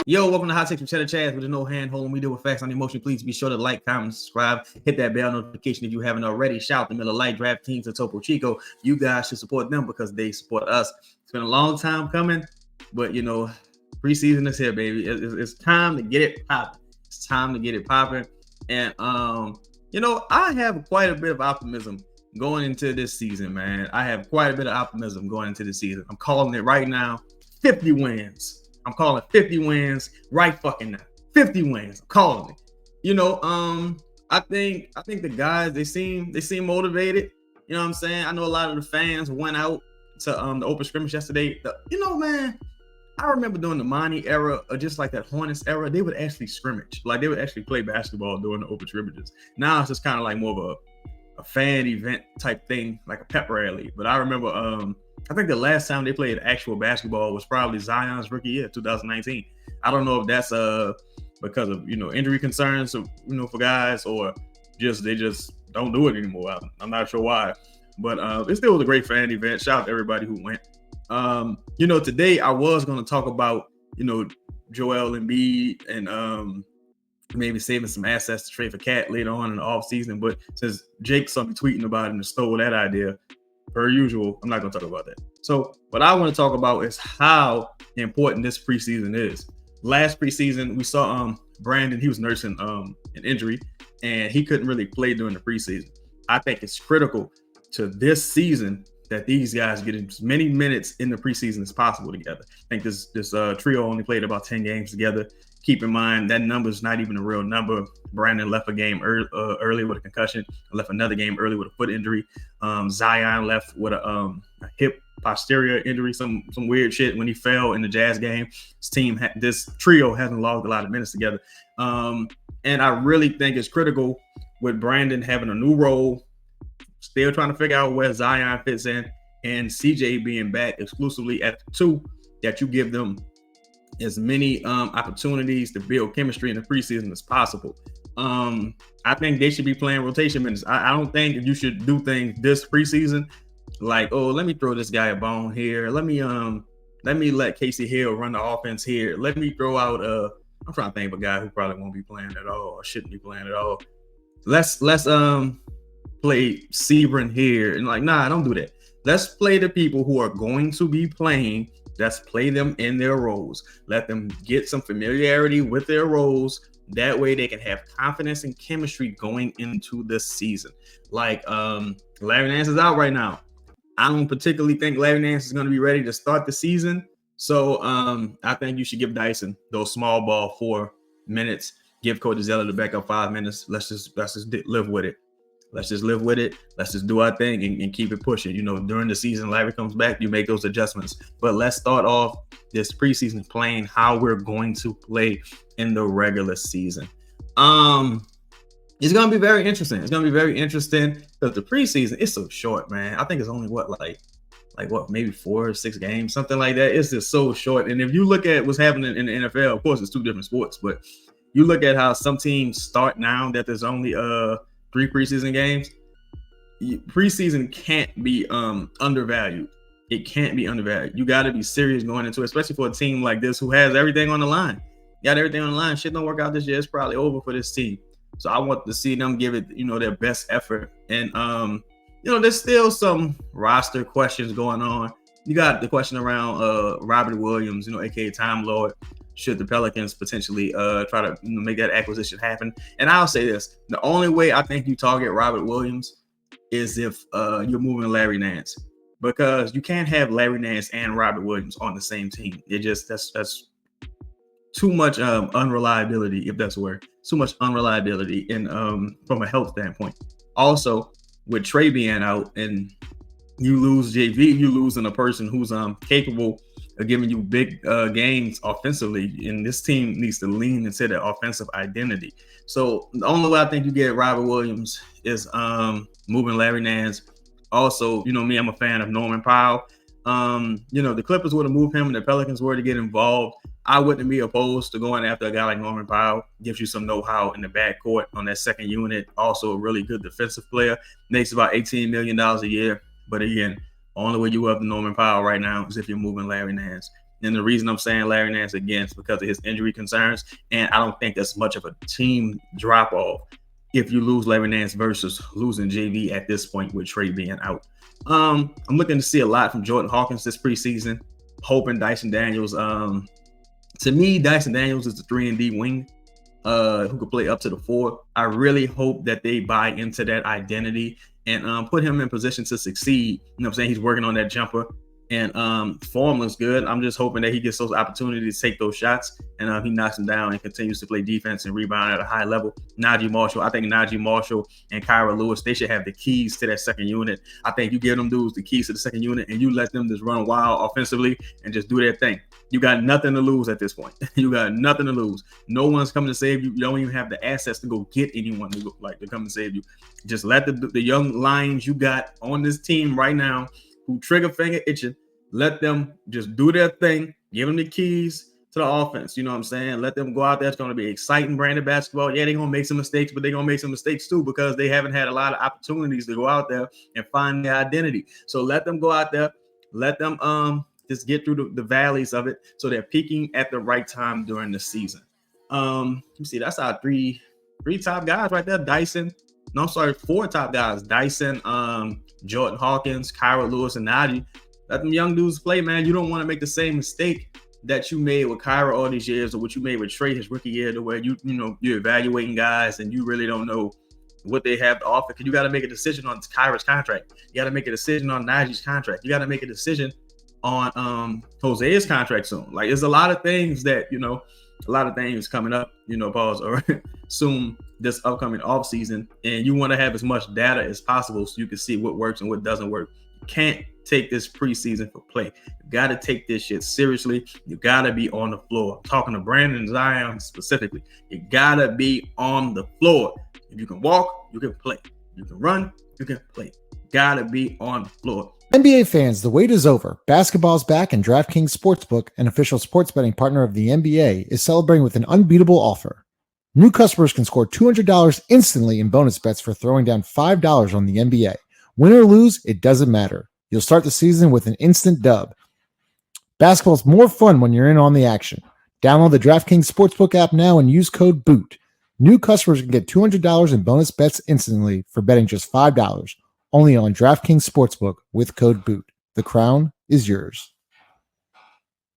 Yo, welcome to Hot Takes from Cheddar Chaz with the no hand holding we deal with facts on emotion. Please be sure to like, comment, subscribe, hit that bell notification if you haven't already. Shout out to Miller Lite, DraftKings, and Topo Chico. You guys should support them because they support us. It's been a long time coming, but preseason is here, baby. It's time to get it popping. It's time to get it popping. And I have quite a bit of optimism going into this season, man. I have quite a bit of optimism going into this season. I'm calling it right now, 50 wins. I'm calling 50 wins right fucking now. 50 wins. I'm calling it. I think the guys they seem motivated. You know what I'm saying? I know a lot of the fans went out to the open scrimmage yesterday. Man, I remember during the Monty era or just like that Hornets era, they would actually scrimmage. Like they would actually play basketball during the open scrimmages. Now it's just kind of like more of a fan event type thing, like a pep rally. But I remember I think the last time they played actual basketball was probably Zion's rookie year, 2019. I don't know if that's because of injury concerns, for guys, or they just don't do it anymore. I'm not sure why, but it still was a great fan event. Shout out to everybody who went. Today I was going to talk about Joel Embiid and maybe saving some assets to trade for Cat later on in the offseason, but since Jake saw me tweeting about it and stole that idea, per usual, I'm not going to talk about that. So what I want to talk about is how important this preseason is. Last preseason, we saw Brandon, he was nursing an injury, and he couldn't really play during the preseason. I think it's critical to this season that these guys get as many minutes in the preseason as possible together. I think this trio only played about 10 games together. Keep in mind, that number is not even a real number. Brandon left a game early with a concussion, left another game early with a foot injury. Zion left with a hip posterior injury, some weird shit when he fell in the Jazz game. This trio hasn't logged a lot of minutes together. And I really think it's critical with Brandon having a new role, still trying to figure out where Zion fits in, and CJ being back exclusively at the 2, that you give them as many opportunities to build chemistry in the preseason as possible. I think they should be playing rotation minutes. I don't think you should do things this preseason like, oh, let me throw this guy a bone here. Let me let Casey Hill run the offense here. Let me throw out I'm trying to think of a guy who probably won't be playing at all or shouldn't be playing at all. Let's play Sebring here, and nah, don't do that. Let's play the people who are going to be playing. Let's play them in their roles. Let them get some familiarity with their roles. That way they can have confidence and chemistry going into this season. Like Larry Nance is out right now. I don't particularly think Larry Nance is going to be ready to start the season. So I think you should give Dyson those small ball 4 minutes. Give Cody Zeller the backup 5 minutes. Let's just live with it. Let's just live with it. Let's just do our thing and keep it pushing. During the season, Larry comes back, you make those adjustments. But let's start off this preseason playing how we're going to play in the regular season. It's going to be very interesting. It's going to be very interesting because the preseason is so short, man. I think it's only maybe 4 or 6 games, something like that. It's just so short. And if you look at what's happening in the NFL, of course, it's 2 different sports, but you look at how some teams start now that there's only 3 preseason games. Preseason can't be undervalued. It can't be undervalued. You got to be serious going into it, especially for a team like this who has everything on the line. Got everything on the line. Shit don't work out this year, it's probably over for this team. So I want to see them give it, their best effort. And there's still some roster questions going on. You got the question around Robert Williams, aka Time Lord. Should the Pelicans potentially try to make that acquisition happen? And I'll say this: the only way I think you target Robert Williams is if you're moving Larry Nance, because you can't have Larry Nance and Robert Williams on the same team. It just that's too much unreliability, if that's a word. Too much unreliability in from a health standpoint. Also, with Trey being out and you lose JV, you losing a person who's capable of giving you big gains offensively, and this team needs to lean into their offensive identity. So the only way I think you get Robert Williams is moving Larry Nance. Also, me, I'm a fan of Norman Powell. The Clippers would have moved him and the Pelicans were to get involved. I wouldn't be opposed to going after a guy like Norman Powell. Gives you some know-how in the backcourt on that second unit. Also a really good defensive player. Makes about $18 million a year. But again, only way you have Norman Powell right now is if you're moving Larry Nance. And the reason I'm saying Larry Nance again is because of his injury concerns. And I don't think that's much of a team drop off if you lose Larry Nance versus losing JV at this point with Trey being out. I'm looking to see a lot from Jordan Hawkins this preseason, hoping Dyson Daniels. To me, Dyson Daniels is the 3-and-D wing who could play up to the 4. I really hope that they buy into that identity and put him in position to succeed. You know what I'm saying? He's working on that jumper. And form looks good. I'm just hoping that he gets those opportunities to take those shots and he knocks them down and continues to play defense and rebound at a high level. Najee Marshall, I think Najee Marshall and Kyra Lewis, they should have the keys to that second unit. I think you give them dudes the keys to the second unit and you let them just run wild offensively and just do their thing. You got nothing to lose at this point. You got nothing to lose. No one's coming to save you. You don't even have the assets to go get anyone to come and save you. Just let the young lions you got on this team right now who trigger finger itching, let them just do their thing. Give them the keys to the offense. You know what I'm saying? Let them go out there. It's going to be exciting brand of basketball. Yeah, they're going to make some mistakes, but they're going to make some mistakes too because they haven't had a lot of opportunities to go out there and find their identity. So let them go out there. Let them just get through the valleys of it so they're peaking at the right time during the season. You see, that's our three top guys right there. Dyson. No, I'm sorry, 4 top guys. Dyson, Jordan Hawkins, Kyra Lewis, and Najee. Let them young dudes play, man. You don't want to make the same mistake that you made with Kyra all these years or what you made with Trey his rookie year, to where you're evaluating guys and you really don't know what they have to offer. Because you got to make a decision on Kyra's contract. You got to make a decision on Najee's contract. You got to make a decision on Jose's contract soon. Like, there's a lot of things that, a lot of things coming up, pause, or soon this upcoming off season, and you want to have as much data as possible so you can see what works and what doesn't work. You can't take this preseason for play. You got to take this shit seriously. You got to be on the floor. I'm talking to Brandon Zion specifically. You got to be on the floor. If you can walk, you can play. You can run, you can play. Got to be on the floor. NBA fans, the wait is over. Basketball's back, and DraftKings Sportsbook, an official sports betting partner of the NBA, is celebrating with an unbeatable offer. New customers can score $200 instantly in bonus bets for throwing down $5 on the NBA. Win or lose, it doesn't matter. You'll start the season with an instant dub. Basketball's more fun when you're in on the action. Download the DraftKings Sportsbook app now and use code BOOT. New customers can get $200 in bonus bets instantly for betting just $5. Only on DraftKings Sportsbook with code BOOT. The crown is yours.